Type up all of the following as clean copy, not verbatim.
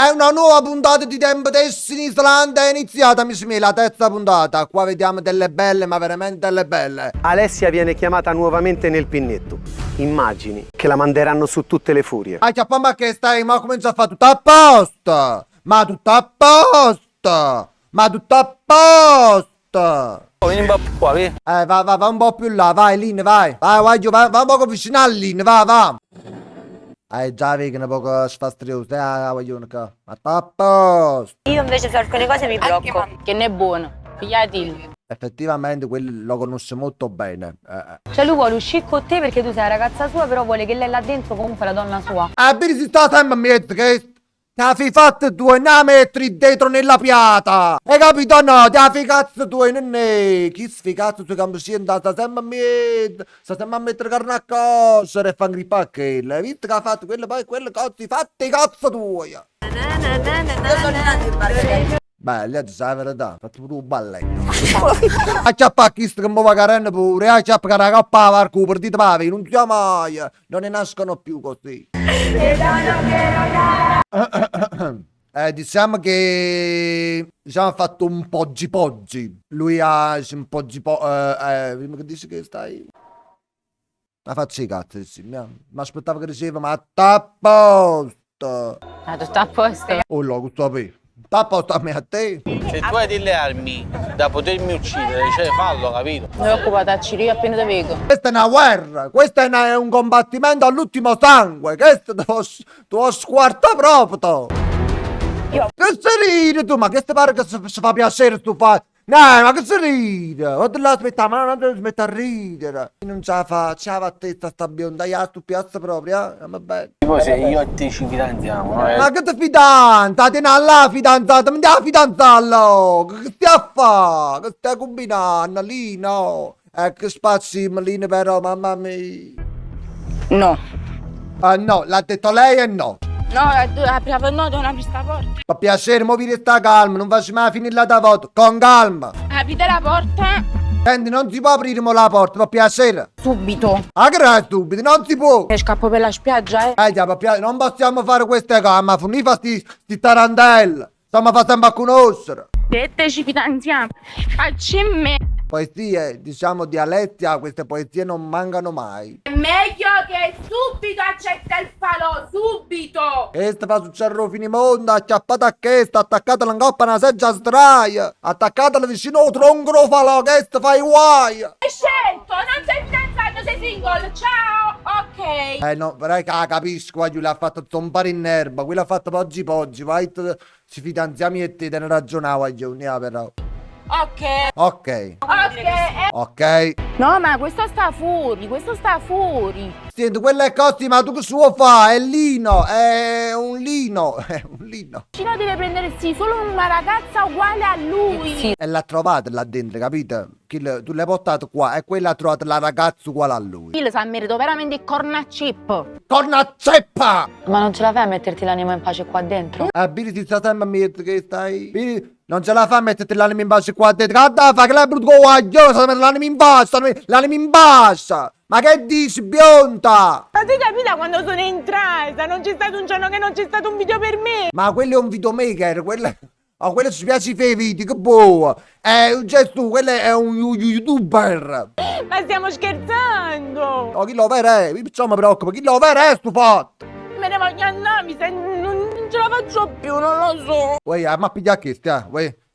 È una nuova puntata di Tempo Tesso in Islanda, è iniziata, amici miei, la terza puntata. Qua vediamo delle belle, ma veramente delle belle. Alessia viene chiamata nuovamente nel pinnetto. Immagini che la manderanno su tutte le furie. Ah, ciao, ma che stai? Ma comincia a fare tutto a posto! Ma tutto a posto! Ma tutto a posto! Vieni un po' qua, vieni. Va un po' più là, vai, Lin, vai. Vai giù, va un po' vicino a Lin, va. Già vedi che è un po' sfastrioso, voglio qua. Ma tutto a posto! Io invece su alcune cose mi blocco. Che ne è buono, pigliati. Effettivamente quello lo conosce molto bene. Cioè lui vuole uscire con te perché tu sei la ragazza sua, però vuole che lei là dentro comunque la donna sua. Bene, si sta sempre a mezzo che ti hai fatto due, ne metri dentro nella piata. Hai capito no? Ti hai cazzo due, non è. Chi si cazzo sui campioni sta sempre a mezzo. Sta sempre a mettere carne a coscere e fa grippare quello. Hai visto che ha fatto quello poi quello cazzo, fatti i cazzo tuoi. Beh, lì sai la verità, fatti pure un balletto. Acciappa a chiste che mi va carene pure, acciappa che la coppa va al cupo, dite pavi, non si mai, non ne nascono più così. Diciamo che ha fatto un poggi. Lui ha un poggi prima che dici che stai? Ma faccio i cazzi, sì, mi aspettavo che diceva, ma sta a posto. Ah, tu sta a posto? Oh, lo gusto per. Sta a posto a me a te. Se tu hai delle armi da potermi uccidere, cioè fallo, capito? Non è occupatacci, io appena te vedo. Questa è una guerra, questo è un combattimento all'ultimo sangue, questo devo squartare proprio. Che si ride tu, ma che ti pare che si fa piacere tu fai? No, ma che si ride? O te la aspetta, ma non ti smetti a ridere. Non ce la fa, ce la fa a testa sta bionda, io tu piazza proprio, va bene. Poi se io e te ci fidanziamo, Ma che ti fidanza? Ti non la fidanzata, mi dai fidanzarlo! Che stai a fare? Che stai combinando lì, no? Che spazi lì però, mamma mia. No. No, l'ha detto lei e no. No, apriamo no, non apri sta porta. Per piacere, muoviti sta calma, non faccio mai finire la volta, con calma. Aprite la porta. Senti, non si può aprire mo la porta, per piacere. Subito. Ah, che è stupido, non si può. E scappo per la spiaggia, eh. Già, per piacere, non possiamo fare queste cose, ma forniva sti tarantelle. Stiamo facendo a conoscere. Se te ci fidanziamo, facci in me. Poesie, diciamo dialetti, queste poesie non mancano mai. È meglio che subito accetta il falò, subito. Questa fa sul cerro finimondo, acciappata a questa, attaccata alla coppa una seggia a sdraia, attaccata vicino al tronco falò, questa fai guai. Hai scelto, non sei fidanzato, sei single, ciao, ok. No, però capisco, lui l'ha fatto zompare in erba, quello l'ha fatto poggi, vai, ci fidanziamo e te ne ragionavo, però. Ok. Ok. No, ma questo sta fuori, Senti, quello è così, ma tu che suo fa? È lino, è un lino. Cino deve prendersi solo una ragazza uguale a lui. Sì. E l'ha trovata là dentro, capito? Tu l'hai portato qua e quella ha trovato la ragazza uguale a lui. Il sa merito veramente corna chip. Corna ceppa! Ma non ce la fai a metterti l'anima in pace qua dentro? Bini, ti sta sempre a mettere che stai. Bini, non ce la fa a metterti l'anima in pace qua dentro. Che fa che l'hai brutto guaglioso, sta mettere l'anima in pace, l'anima in pace. Ma che dici, bionda? Ma tu capita quando sono entrata? Non c'è stato un giorno che non c'è stato un video per me. Ma quello è un videomaker, quello ci piace fare i video, che buono. Quello è un youtuber. Ma stiamo scherzando. No, chi lo vero è? Mi mi preoccupa, chi lo vero è sto fatto? Me ne voglio andare, non ce la faccio più, non lo so. Uè, ma piglia questi,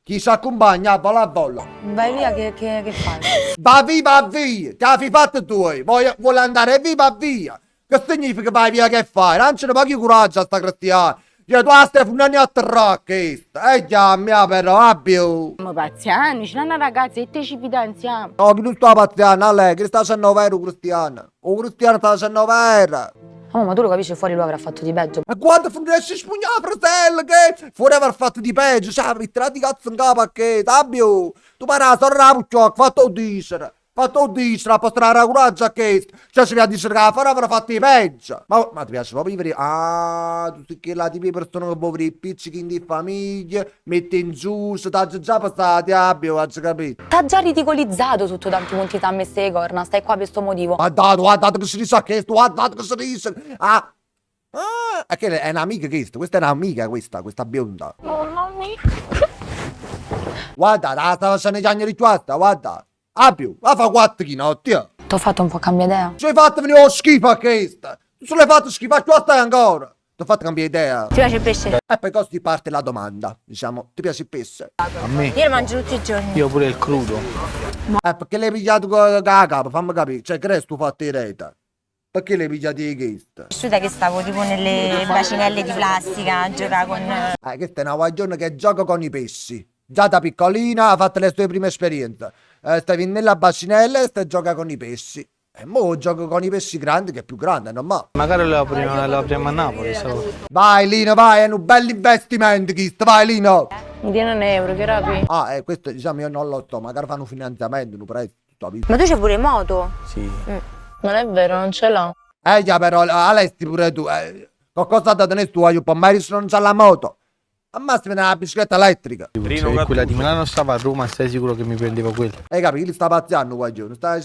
chi si accompagna, vola a vola. Vai via, che fai? Va via, ti hai fatto tu, vuole andare via. Che significa vai via che fai? Non ce ne pochi coraggio a sta cristiana. Io tu stai funando a terra questa. Già, mia però, più. Ma pazziani, c'è una ragazza e te ci fidanziamo. No, che tu stai pazziando, lei, che sta facendo vero cristiano. O cristiano sta facendo vero. Oh, ma tu lo capisci, fuori lui avrà fatto di peggio. Ma quando finisce di spugnare, fratello, che? Fuori aver fatto di peggio, cioè, rittirati cazzo in capo a che, sabbio. Tu pare la sorra pucciocca, fatto dicere. Fatto dicere, a postare la coraggio a che. Cioè, si viene a dire che fuori avrà fatto di peggio. Ma ti piace proprio vivere? Ah, tu sei quella tipo di persona che può avere pizzichi di famiglia, mette in giù, se t'ha già passati, abbio, hai capito? T'ha già ridicolizzato tutto tanti punti a me ste corna, stai qua per sto motivo. Guardate che si dice a che, guardate che si dice. Ah. Ah, che è un'amica questa è un'amica questa bionda. Mamma mia. Guarda, la sta facendo i gianni di questa, guarda. Ah più, la fa 4 chinotti. Ti ho fatto un po' cambiare idea. Ci hai fatto venire lo schifo a questa. Tu l'hai fatto schifo a questa ancora. Ti ho fatto cambiare idea. Ti piace il pesce? E poi così parte la domanda. Diciamo, ti piace il pesce? A me? Io lo mangio tutti i giorni. Io pure il crudo. Perché l'hai pigliato con la capa? Fammi capire. Cioè, che resto fatto in rete? Perché l'hai pigliato di questo? Studa che stavo tipo nelle bacinelle di plastica a giocare con... Questa è una guagliona che gioca con i pesci. Già da piccolina ha fatto le sue prime esperienze. Stavi nella bacinella e stai gioca con i pesci. E mo gioco con i pesci grandi che è più grande, non ma. Magari lo apriamo a Napoli. Vai Lino, vai, è un bel investimento questo, vai Lino. Mi tiene un euro, che rapi? Ah, questo diciamo io non lo so, magari fanno un finanziamento, un prestito. Ma tu c'hai pure moto? Sì. Non è vero, non ce l'ho. Già però, Alessi pure tu, qualcosa da tenere tu, io per me se non c'ha la moto. Al massimo è una bicicletta elettrica. Se quella di Milano stava a Roma, stai sicuro che mi prendevo quella? Hai capito? Lui sta pazziando, guaglione. Sta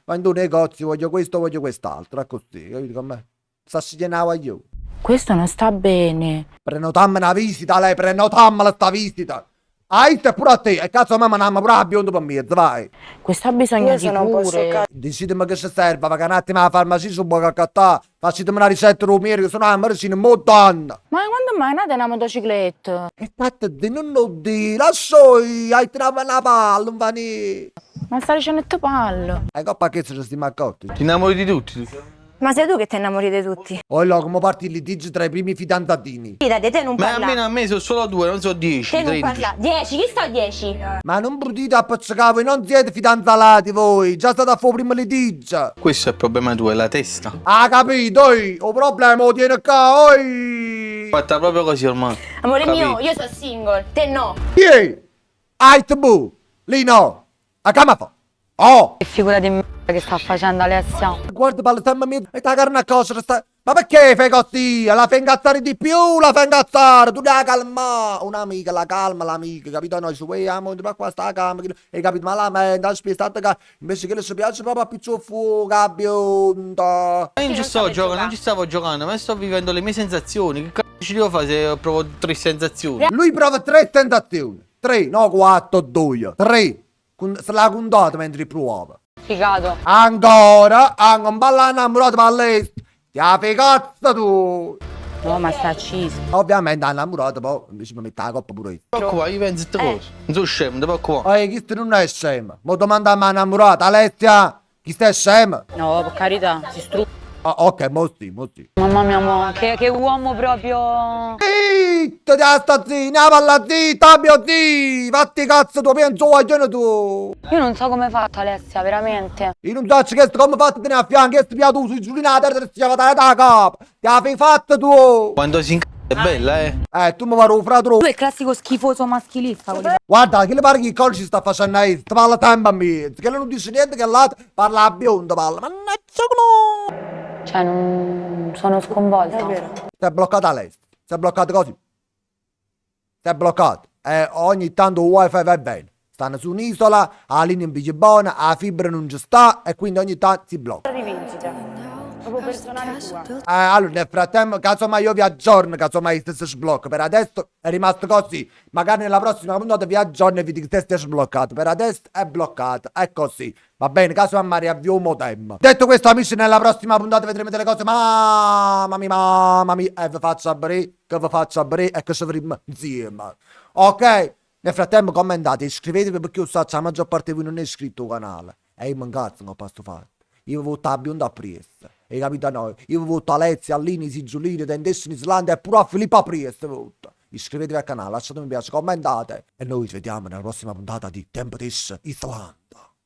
andando nei negozi, voglio questo, voglio quest'altro. È così, capito com'è? Sta scegliendo la guaglione. Questo non sta bene. Prenotammi una visita, lei, prenotammela sta visita. Hai te pure a te, e cazzo a me mandiamo pure la bionda per mezzo, vai. Questo ha bisogno di cure. Decidimi che si serve, va che un attimo alla farmacia su buona cattà. Facetemi una ricetta rumiera che sono una medicina molto anna. Ma quando mai nata una motocicletta? E fate di non lo dire, lascioi, hai trovato una palla, non va niente. Ma sta dicendo che palle. Ecco perché ci stiamo accorti. Ti innamori di tutti? Ma sei tu che ti innamori di tutti? Oh, là, come parti il litigio tra i primi fidanzatini. Fidati, te non Ma parla. almeno a me sono solo 2, non so 10, Te non 13. parla. 10, chi sta 10? Ma non potete appiccicare, voi non siete fidanzati voi, già state a fare primo litigio. Questo è il problema tuo, è la testa. Ah, capito, oi? O problema lo tiene qua, oi? Fatta proprio così ormai. Amore Capito? mio, io sono single, te no. Chi? Hai tu, lì no. A cama fa. Oh! Che figura di merda che sta facendo Alessia. Guarda, parla sempre mia, e ta carne a cosa sta... Ma perché fai così? La fai incazzare di più, la fai incazzare, tu devi calma. Un'amica, la calma l'amica, capito? Noi su amo, qua sta calma, e capito? Ma la mente, spiestata che invece che le si piace proprio a piccio fuoco, bionda. Ma io non ci stavo giocando, non ci stavo giocando, ma sto vivendo le mie sensazioni. Che cazzo ci devo fare se provo 3 sensazioni? Lui prova 3 tentazioni. 3, no 4, 2, 3. Se l'ha contato mentre provava. Figato. Ancora, un balla innamorato per lei. Ti ha cazzo tu. No, ma sta acciso. Ovviamente ha innamorato, poi invece mi mette la coppa pure io. Non preoccupare, io penso a queste cose. Non sono scemo, non ti preoccupare. Questo non è scemo. Mo domanda a me innamorata, Alessia, chi stai scemo? No, per carità, si strutta. Ah, ok, mo sì. Mamma mia, mo, che uomo proprio. Zitto, ti sta zitta, palla zitta, mio zio. Fatti cazzo tu, penso guaglione tu. Io non so come hai fatto Alessia, veramente. Io non so che come fate tenere a fianco, che piato tu, sui giurinati, ti ha fatto la capa. Ti hai fatto tu. Quando si incazza è bella, Tu mi pare un fratro. Tu è il classico schifoso maschilista. quello di- Guarda, che le pare che il collo ci sta facendo a ti parla tempo a me. Che lei non dice niente, che là parla a bionda, parla. Mannaggia culo. Cioè, non sono sconvolta. Si è bloccata lei. Si è bloccato così. Si è bloccato. E ogni tanto il wifi va bene. Stanno su un'isola, la linea non è buona, la fibra non ci sta e quindi ogni tanto si blocca. Proprio personale tua. Allora nel frattempo, casomai io vi aggiorno, casomai se si sblocca. Per adesso è rimasto così. Magari nella prossima puntata vi aggiorno e vi dico se è sbloccato. Per adesso è bloccato, è così. Va bene, caso a me riavviamo tempo. Detto questo amici, nella prossima puntata vedremo delle cose. Mamma mia, e vi faccio aprire, che vi faccio aprire e che ci vedremo insieme. Ok? Nel frattempo commentate, iscrivetevi perché io so che la maggior parte di voi non è iscritto al canale. E io mi incazzo non posso fare. Io voto a bionda a Priest. Hai capito noi? Io voto a Alessia, a Linisi, Giulini, Tendessi in Islanda e pure a Filippo a Priest. Iscrivetevi al canale, lasciate un mi piace, commentate. E noi ci vediamo nella prossima puntata di Temptation Island.